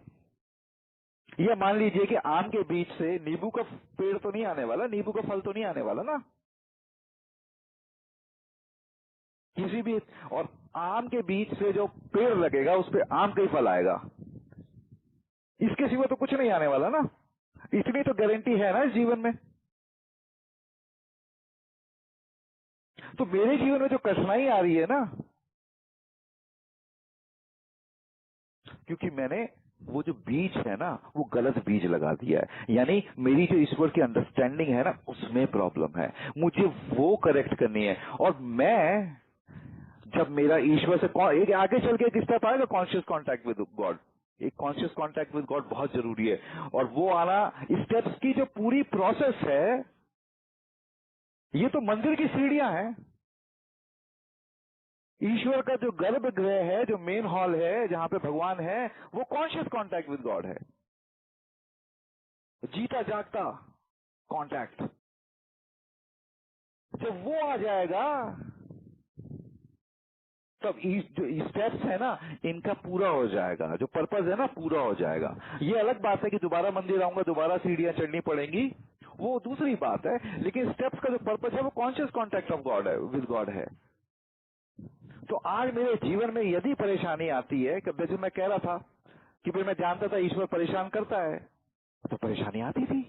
या मान लीजिए कि आम के बीज से नींबू का पेड़ तो नहीं आने वाला, नींबू का फल तो नहीं आने वाला ना किसी भी। और आम के बीज से जो पेड़ लगेगा उस पे आम का ही फल आएगा, इसके सिवा तो कुछ नहीं आने वाला ना। इतनी तो गारंटी है ना इस जीवन में। तो मेरे जीवन में जो कठिनाई आ रही है ना, क्योंकि मैंने वो जो बीज है ना वो गलत बीज लगा दिया है। यानी मेरी जो ईश्वर की अंडरस्टैंडिंग है ना उसमें प्रॉब्लम है, मुझे वो करेक्ट करनी है। और मैं जब मेरा ईश्वर से एक आगे चल के एक स्टेप आएगा, कॉन्शियस कांटेक्ट विद गॉड। एक कॉन्शियस कांटेक्ट विद गॉड बहुत जरूरी है। और वो आना, स्टेप्स की जो पूरी प्रोसेस है, ये तो मंदिर की सीढ़ियां हैं। ईश्वर का जो गर्भगृह है, जो मेन हॉल है जहां पे भगवान है, वो कॉन्शियस कांटेक्ट विद गॉड है, जीता जागता कांटेक्ट। जब वो आ जाएगा तब जो स्टेप्स है ना इनका पूरा हो जाएगा, जो पर्पज है ना पूरा हो जाएगा। ये अलग बात है कि दोबारा मंदिर आऊंगा, दोबारा सीढ़ियां चढ़नी पड़ेंगी, वो दूसरी बात है। लेकिन स्टेप्स का जो पर्पज है वो कॉन्शियस कांटेक्ट ऑफ गॉड है, विद गॉड है। तो आज मेरे जीवन में यदि परेशानी आती है, जैसे मैं कह रहा था कि भाई मैं जानता था ईश्वर परेशान करता है, तो परेशानी आती थी।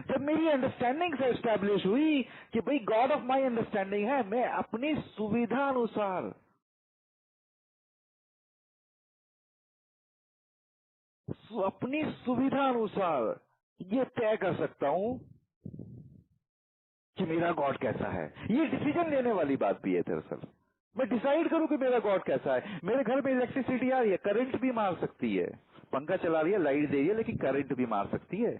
जब मेरी अंडरस्टैंडिंग से एस्टैब्लिश हुई कि भाई गॉड ऑफ माई अंडरस्टैंडिंग है, मैं अपनी सुविधा अनुसार, अपनी सुविधा अनुसार ये तय कर सकता हूं कि मेरा गॉड कैसा है। ये डिसीजन लेने वाली बात भी है। दरअसल मैं डिसाइड करूं कि मेरा गॉड कैसा है। मेरे घर में इलेक्ट्रिसिटी आ रही है, करंट भी मार सकती है, पंखा चला रही है, लाइट दे रही है, लेकिन करंट भी मार सकती है।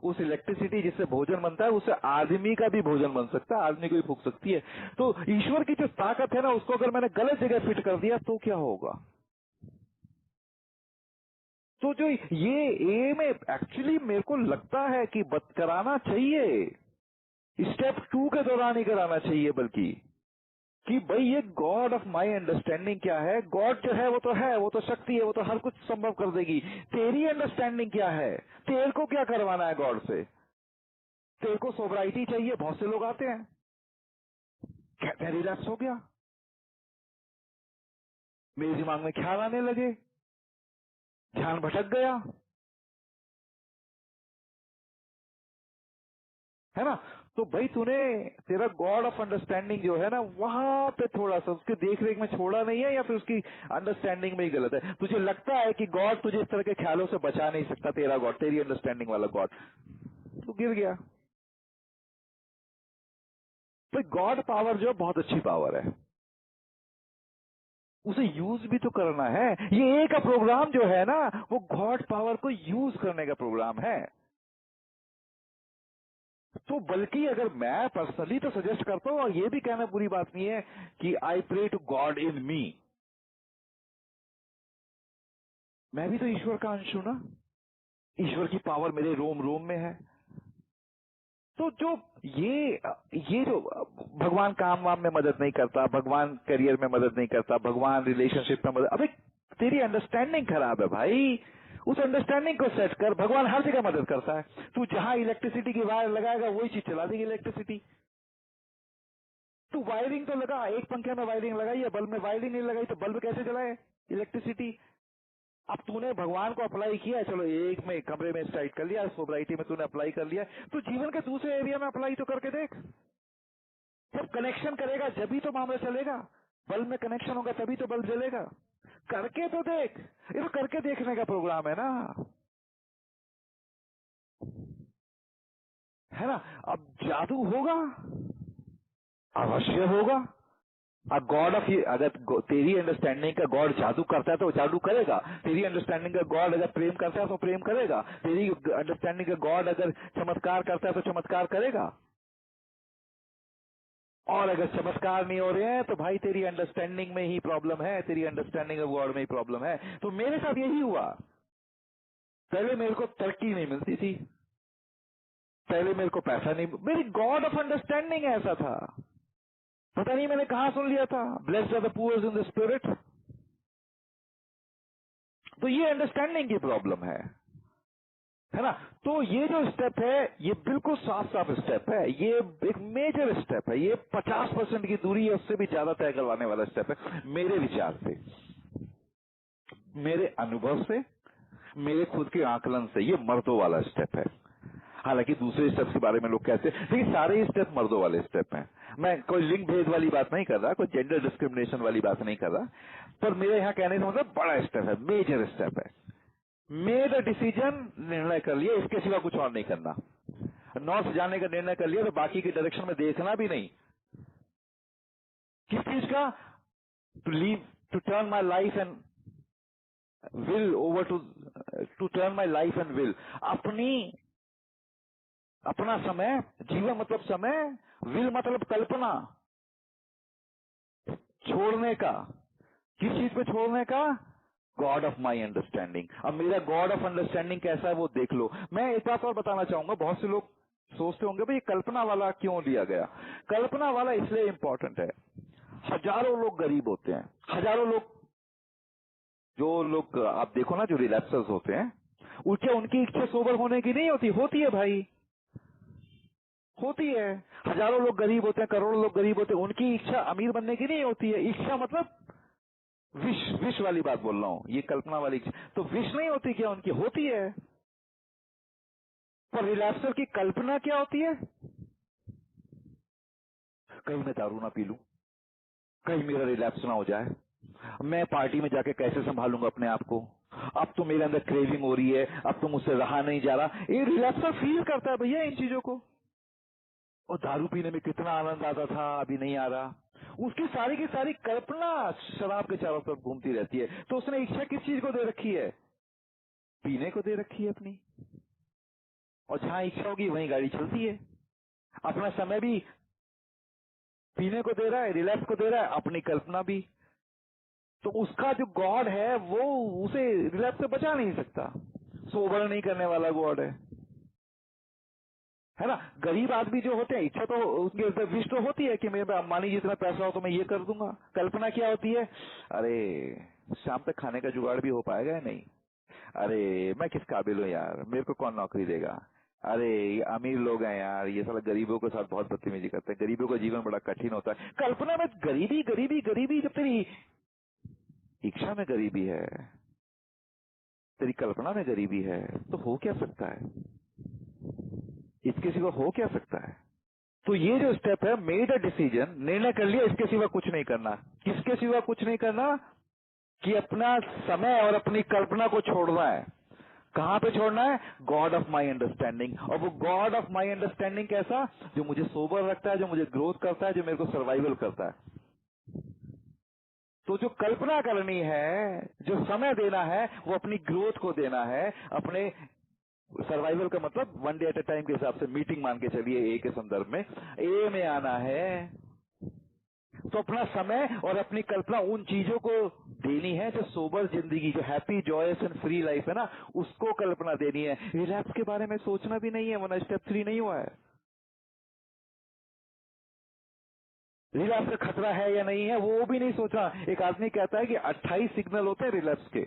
उस इलेक्ट्रिसिटी जिससे भोजन बनता है, उससे आदमी का भी भोजन बन सकता है, आदमी को भी फूक सकती है। तो ईश्वर की जो ताकत है ना, उसको अगर मैंने गलत जगह फिट कर दिया तो क्या होगा। तो जो ये एम है, एक्चुअली मेरे को लगता है कि कराना चाहिए, स्टेप 2 के दौरान ही कराना चाहिए, बल्कि कि भाई ये गॉड ऑफ माई अंडरस्टैंडिंग क्या है। गॉड जो है वो तो शक्ति है, वो तो हर कुछ संभव कर देगी। तेरी अंडरस्टैंडिंग क्या है, तेरे को क्या करवाना है गॉड से। तेरे को सोबराइटी चाहिए, बहुत से लोग आते हैं कहते हैं रिलैक्स हो गया, मेरे दिमाग में ख्याल आने लगे, ध्यान भटक गया, है ना। तो भाई तूने, तेरा गॉड ऑफ अंडरस्टैंडिंग जो है ना वहां पे थोड़ा सा उसके देख रेख में छोड़ा नहीं है, या फिर उसकी अंडरस्टैंडिंग में ही गलत है। तुझे लगता है कि गॉड तुझे इस तरह के ख्यालों से बचा नहीं सकता, तेरा गॉड, तेरी अंडरस्टैंडिंग वाला गॉड, तू गिर गया। तो गॉड पावर जो बहुत अच्छी पावर है, उसे यूज भी तो करना है। ये एक का प्रोग्राम जो है ना वो गॉड पावर को यूज करने का प्रोग्राम है। तो बल्कि अगर मैं पर्सनली तो सजेस्ट करता हूं, और ये भी कहना बुरी बात नहीं है कि आई प्रे टू गॉड इन मी, मैं भी तो ईश्वर का अंश हूं ना, ईश्वर की पावर मेरे रोम रोम में है। तो जो ये जो भगवान काम वाम में मदद नहीं करता, भगवान करियर में मदद नहीं करता, भगवान रिलेशनशिप में मदद, अबे तेरी अंडरस्टैंडिंग खराब है भाई। उस अंडरस्टैंडिंग को सेट कर, भगवान हर जगह मदद करता है। तू जहां इलेक्ट्रिसिटी की वायर लगाएगा वही चीज चला देगी इलेक्ट्रिसिटी। तो वायरिंग तो लगा, एक पंखे में वायरिंग लगाई है, बल्ब में वायरिंग नहीं लगाई तो बल्ब कैसे जलाए इलेक्ट्रिसिटी। अब तूने भगवान को अप्लाई किया, चलो एक में कमरे में स्टाइट कर लिया, सोब्राइटी में तूने अप्लाई कर लिया, तो जीवन के दूसरे एरिया में अप्लाई तो करके देख। जब कनेक्शन करेगा जब ही तो मामला चलेगा, बल्ब में कनेक्शन होगा तभी तो बल्ब जलेगा। करके तो देख, ये तो करके देखने का प्रोग्राम है ना, है ना। अब जादू होगा, अवश्य होगा। गॉड ऑफ, अगर तेरी अंडरस्टैंडिंग का गॉड जादू करता है तो जादू करेगा, तेरी अंडरस्टैंडिंग का गॉड अगर प्रेम करता है तो प्रेम करेगा, तेरी अंडरस्टैंडिंग का गॉड अगर चमत्कार करता है तो चमत्कार करेगा। और अगर चमत्कार नहीं हो रहे हैं तो भाई तेरी अंडरस्टैंडिंग में ही प्रॉब्लम है, तेरी अंडरस्टैंडिंग ऑफ गॉड में ही प्रॉब्लम है। तो मेरे साथ यही हुआ। पहले मेरे को तरक्की नहीं मिलती थी, पहले मेरे को पैसा नहीं, मेरी गॉड ऑफ अंडरस्टैंडिंग ऐसा था, पता नहीं मैंने कहां सुन लिया था, blessed are the poor in the spirit. तो ये अंडरस्टैंडिंग की प्रॉब्लम है ना। तो ये जो स्टेप है ये बिल्कुल साफ साफ स्टेप है, ये एक मेजर स्टेप है, ये 50% की दूरी है, उससे भी ज्यादा तय करवाने वाला स्टेप है मेरे विचार से, मेरे अनुभव से, मेरे खुद के आकलन से। ये मर्दों वाला स्टेप है। हालांकि दूसरे स्टेप के बारे में लोग कहते हैं, लेकिन सारे स्टेप मर्दों वाले स्टेप हैं। मैं कोई लिंग भेद वाली बात नहीं कर रहा, कोई जेंडर डिस्क्रिमिनेशन वाली बात नहीं कर रहा, पर मेरे यहाँ कहने का मतलब बड़ा स्टेप है, मेजर स्टेप है। मेड अ डिसीजन, निर्णय कर लिया, इसके सिवा कुछ और नहीं करना। नॉर्थ जाने का निर्णय कर लिया तो बाकी की डायरेक्शन में देखना भी नहीं। किस चीज का? To leave, to turn my life and will over to turn my life and will. अपना समय, जीवन मतलब समय, विल मतलब कल्पना, छोड़ने का। किस चीज पे छोड़ने का? God of my understanding. अब मेरा गॉड ऑफ अंडरस्टैंडिंग कैसा है वो देख लो। मैं एक बात और बताना चाहूंगा, बहुत से लोग सोचते होंगे भाई कल्पना वाला क्यों लिया गया। कल्पना वाला इसलिए इंपॉर्टेंट है, हजारों लोग गरीब होते हैं, हजारों लोग, जो लोग आप देखो ना जो रिलैप्सर्स होते हैं, उनकी इच्छा सोबर होने की नहीं होती, होती है भाई, होती है। हजारों लोग गरीब होते हैं, करोड़ों लोग गरीब होते हैं, उनकी इच्छा अमीर बनने की नहीं होती है। इच्छा मतलब विश वाली बात बोल रहा हूं, ये कल्पना वाली इच्छा तो विश नहीं होती क्या उनकी? होती है। पर रिलैप्सर की कल्पना क्या होती है? कहीं मैं दारू ना पी लूं, कहीं मेरा रिलैप्स ना हो जाए, मैं पार्टी में जाके कैसे संभालूंगा अपने आप को, अब तो मेरे अंदर क्रेविंग हो रही है, अब तो मुझसे रहा नहीं जा रहा। ये रिलैप्सर फील करता है भैया इन चीजों को। और दारू पीने में कितना आनंद आता था, अभी नहीं आ रहा। उसकी सारी की सारी कल्पना शराब के चारों तरफ घूमती रहती है। तो उसने इच्छा किस चीज को दे रखी है? पीने को दे रखी है अपनी। और जहां इच्छा होगी वहीं गाड़ी चलती है। अपना समय भी पीने को दे रहा है, रिलैक्स को दे रहा है, अपनी कल्पना भी। तो उसका जो गॉड है वो उसे रिलैक्स से बचा नहीं सकता, सोबर नहीं करने वाला गॉड है ना। गरीब आदमी जो होते हैं, इच्छा तो उनके विश तो होती है कि मेरे अंबानी जितना पैसा हो तो मैं ये कर दूंगा। कल्पना क्या होती है? अरे शाम तक खाने का जुगाड़ भी हो पाएगा या नहीं, अरे मैं किस काबिल हूँ यार, मेरे को कौन नौकरी देगा, अरे ये अमीर लोग हैं यार, ये साला गरीबों के साथ बहुत बदतमीजी करते हैं, गरीबों का जीवन बड़ा कठिन होता है। कल्पना में गरीबी गरीबी गरीबी, जब तेरी इच्छा में गरीबी है, तेरी कल्पना में गरीबी है, तो हो क्या सकता है? इसके सिवा हो क्या सकता है? तो ये जो स्टेप है, मेड अ डिसीजन, निर्णय कर लिया, इसके सिवा कुछ नहीं करना। किसके सिवा कुछ नहीं करना? कि अपना समय और अपनी कल्पना को छोड़ना है। कहां पे छोड़ना है? God of my understanding. और वो गॉड ऑफ माई अंडरस्टैंडिंग कैसा? जो मुझे सोबर रखता है, जो मुझे ग्रोथ करता है, जो मेरे को सर्वाइवल करता है। तो जो कल्पना करनी है, जो समय देना है, वो अपनी ग्रोथ को देना है, अपने सर्वाइवल का मतलब one day at A time के हिसाब से मीटिंग मान के चलिए, ए के संदर्भ में ए में आना है। तो अपना समय और अपनी कल्पना उन चीजों को देनी है जो सोबर जिंदगी, जो happy joyous and free life है ना, उसको कल्पना देनी है। रिलैप्स के बारे में सोचना भी नहीं है, वरना स्टेप 3 नहीं हुआ है। रिलैप्स का खतरा है या नहीं है वो भी नहीं सोचा। एक आदमी कहता है कि 28 सिग्नल होते हैं रिलैप्स के,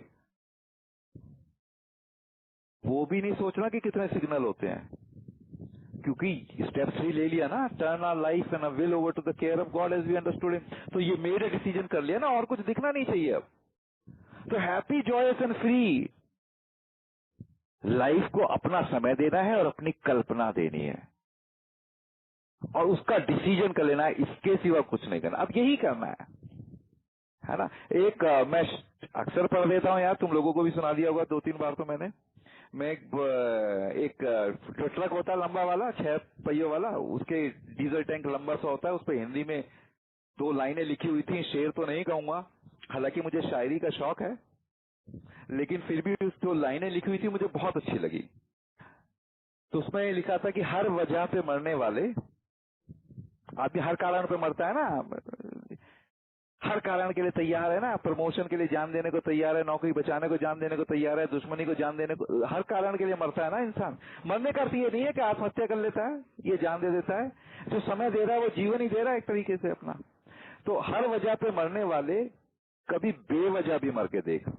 वो भी नहीं सोचना कि कितने सिग्नल होते हैं। क्योंकि स्टेप 3 ले लिया ना, turn our life and will over to the care of God as we understood him, तो ये मेड अ डिसीजन कर लिया ना, और कुछ दिखना नहीं चाहिए अब। तो happy, joyous and free life को अपना समय देना है और अपनी कल्पना देनी है, और उसका डिसीजन कर लेना है, इसके सिवा कुछ नहीं करना। अब यही करना है ना। एक मैं अक्सर पढ़ देता हूँ यार, तुम लोगों को भी सुना दिया होगा 2-3 बार तो मैंने। मैं एक ट्रक होता है लंबा वाला, 6 पहियों वाला, उसके डीजल टैंक लंबा सा होता है, उस पर हिंदी में 2 लाइनें लिखी हुई थी, शेर तो नहीं कहूंगा, हालांकि मुझे शायरी का शौक है, लेकिन फिर भी उस 2 लाइनें लिखी हुई थी मुझे बहुत अच्छी लगी। तो उसमें लिखा था कि हर वजह पे मरने वाले आदमी, हर कारण पे मरता है ना, हर कारण के लिए तैयार है ना, प्रमोशन के लिए जान देने को तैयार है, नौकरी बचाने को जान देने को तैयार है, दुश्मनी को जान देने को, हर कारण के लिए मरता है ना इंसान। मरने का अर्थ ये नहीं है कि आत्महत्या कर लेता है, ये जान दे देता है। जो समय दे रहा है वो जीवन ही दे रहा है एक तरीके से अपना। तो हर वजह पे मरने वाले कभी बेवजह भी मर के देख,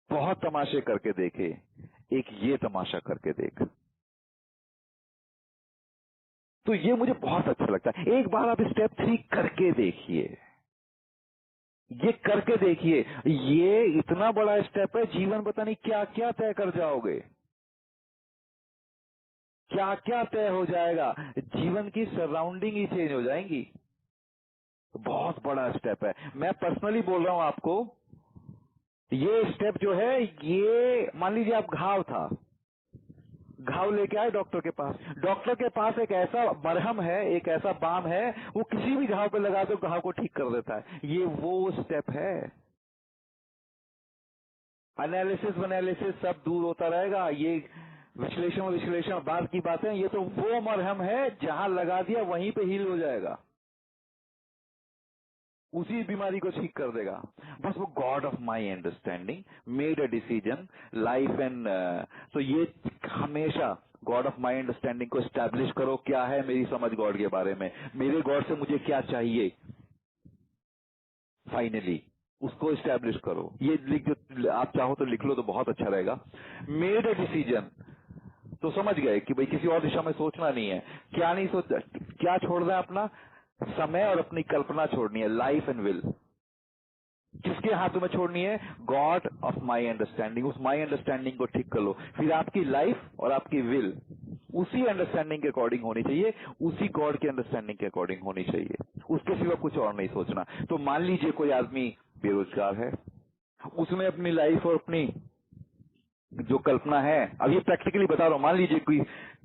बहुत तमाशे करके देखे, एक ये तमाशा करके देख। तो ये मुझे बहुत अच्छा लगता है। एक बार आप स्टेप 3 करके देखिए, ये करके देखिए, ये इतना बड़ा स्टेप है, जीवन पता नहीं क्या क्या तय कर जाओगे, क्या क्या तय हो जाएगा, जीवन की सराउंडिंग ही चेंज हो जाएंगी। बहुत बड़ा स्टेप है। मैं पर्सनली बोल रहा हूं आपको, ये स्टेप जो है, ये मान लीजिए आप घाव था, घाव लेके आए डॉक्टर के पास, डॉक्टर के पास एक ऐसा मरहम है, एक ऐसा बाम है, वो किसी भी घाव पे लगा दो घाव को ठीक कर देता है। ये वो स्टेप है। एनालिसिस सब दूर होता रहेगा, ये विश्लेषण बाद की बातें, ये तो वो मरहम है जहां लगा दिया वहीं पे हील हो जाएगा, उसी बीमारी को ठीक कर देगा। बस वो God of my understanding made a decision life and, तो ये हमेशा गॉड ऑफ माई अंडरस्टैंडिंग को एस्टैब्लिश करो। क्या है मेरी समझ गॉड के बारे में, मेरे गॉड से मुझे क्या चाहिए, फाइनली उसको एस्टैब्लिश करो। ये लिख, जो आप चाहो तो लिख लो तो बहुत अच्छा रहेगा। मेड अ डिसीजन, तो समझ गए कि भाई किसी और दिशा में सोचना नहीं है। क्या नहीं सोच, क्या छोड़ना है, अपना समय और अपनी कल्पना छोड़नी है, लाइफ एंड विल। किसके हाथों में छोड़नी है? God of my understanding. उस माई अंडरस्टैंडिंग को ठीक कर लो, फिर आपकी लाइफ और आपकी विल उसी अंडरस्टैंडिंग के अकॉर्डिंग होनी चाहिए, उसी गॉड के अंडरस्टैंडिंग के अकॉर्डिंग होनी चाहिए, उसके सिवा कुछ और नहीं सोचना। तो मान लीजिए कोई आदमी बेरोजगार है, उसने अपनी लाइफ और अपनी जो कल्पना है, अब ये प्रैक्टिकली बता रहा हूं, मान लीजिए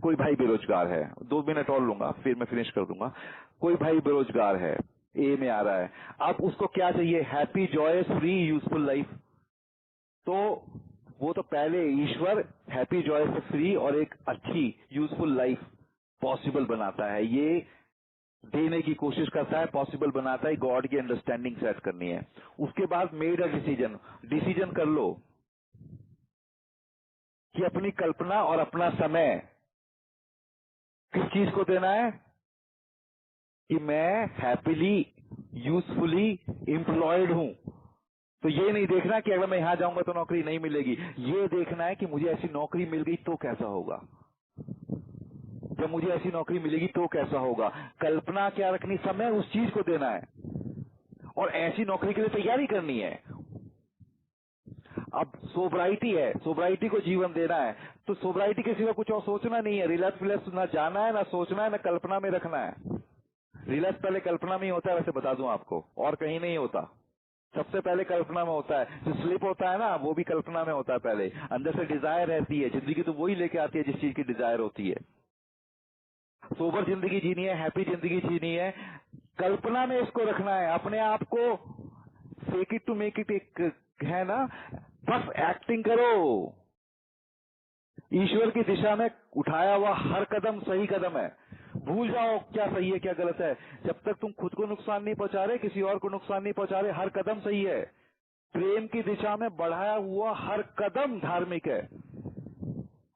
कोई भाई बेरोजगार है, 2 मिनट और लूंगा फिर मैं फिनिश कर दूंगा। कोई भाई बेरोजगार है, ए में आ रहा है, अब उसको क्या चाहिए? Happy, joyous, free, useful life. तो वो तो पहले ईश्वर हैप्पी, जॉयस, फ्री और एक अच्छी यूजफुल लाइफ पॉसिबल बनाता है, ये देने की कोशिश करता है, पॉसिबल बनाता है। गॉड की अंडरस्टैंडिंग सेट करनी है। उसके बाद मेड अ डिसीजन कर लो कि अपनी कल्पना और अपना समय किस चीज को देना है, कि मैं हैप्पीली, यूजफुली एम्प्लॉयड हूं। तो ये नहीं देखना कि अगर मैं यहां जाऊंगा तो नौकरी नहीं मिलेगी, ये देखना है कि मुझे ऐसी नौकरी मिल गई तो कैसा होगा, जब मुझे ऐसी नौकरी मिलेगी तो कैसा होगा। कल्पना क्या रखनी, समय उस चीज को देना है और ऐसी नौकरी के लिए तैयारी करनी है। अब सोब्राइटी है, सोब्राइटी को जीवन देना है, तो सोब्राइटी के सिवा कुछ और सोचना नहीं है। रिलैक्स विलैक्स ना जाना है, ना सोचना है, ना कल्पना में रखना है। रिलैक्स पहले कल्पना में ही होता है, वैसे बता दूं आपको, और कहीं नहीं होता। सबसे पहले कल्पना में होता है। जो स्लिप होता है ना, वो भी कल्पना में होता है। पहले अंदर से डिजायर रहती है, जिंदगी तो वही लेके आती है जिस चीज की डिजायर होती है। सोबर जिंदगी जीनी है, हैप्पी जिंदगी जीनी है, कल्पना में इसको रखना है। अपने आप को fake it to make it एक है ना, बस एक्टिंग करो। ईश्वर की दिशा में उठाया हुआ हर कदम सही कदम है। भूल जाओ क्या सही है क्या गलत है। जब तक तुम खुद को नुकसान नहीं पहुंचा रहे, किसी और को नुकसान नहीं पहुंचा रहे, हर कदम सही है। प्रेम की दिशा में बढ़ाया हुआ हर कदम धार्मिक है।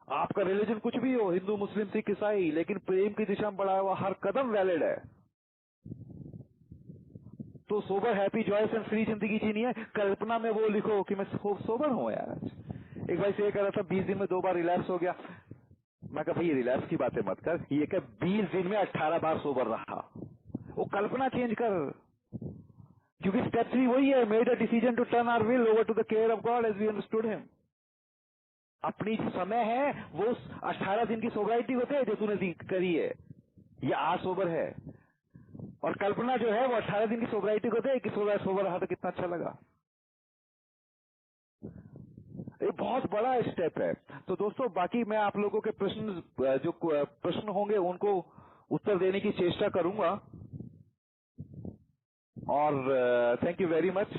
आपका रिलीजन कुछ भी हो, हिंदू, मुस्लिम, सिख, ईसाई, लेकिन प्रेम की दिशा में बढ़ाया हुआ हर कदम वैलिड है। तो sober, happy, joyous and free जिंदगी जीनी है। कल्पना में वो लिखो कि मैं सोबर हूं यार। एक भाई से कह रहा था 20 दिन में 2 बार रिलैक्स हो गया। मैं कहा भाई रिलैक्स की बातें मत कर, ये क्या 20 दिन में 18 बार सोबर रहा, वो कल्पना चेंज कर, क्योंकि स्टेप्स भी वही है, made a decision to turn our will over to the care of God as we understood him. अपनी जो समय है वो 18 दिन की सोबराइटी होते है जो तूने करी है, ये आज सोबर है, और कल्पना जो है वो 18 दिन की सोबराइटी होते है कि सोबर रहा तो कितना अच्छा लगा। ये बहुत बड़ा स्टेप है। तो दोस्तों बाकी मैं आप लोगों के प्रश्न जो प्रश्न होंगे उनको उत्तर देने की चेष्टा करूंगा, और थैंक यू वेरी मच।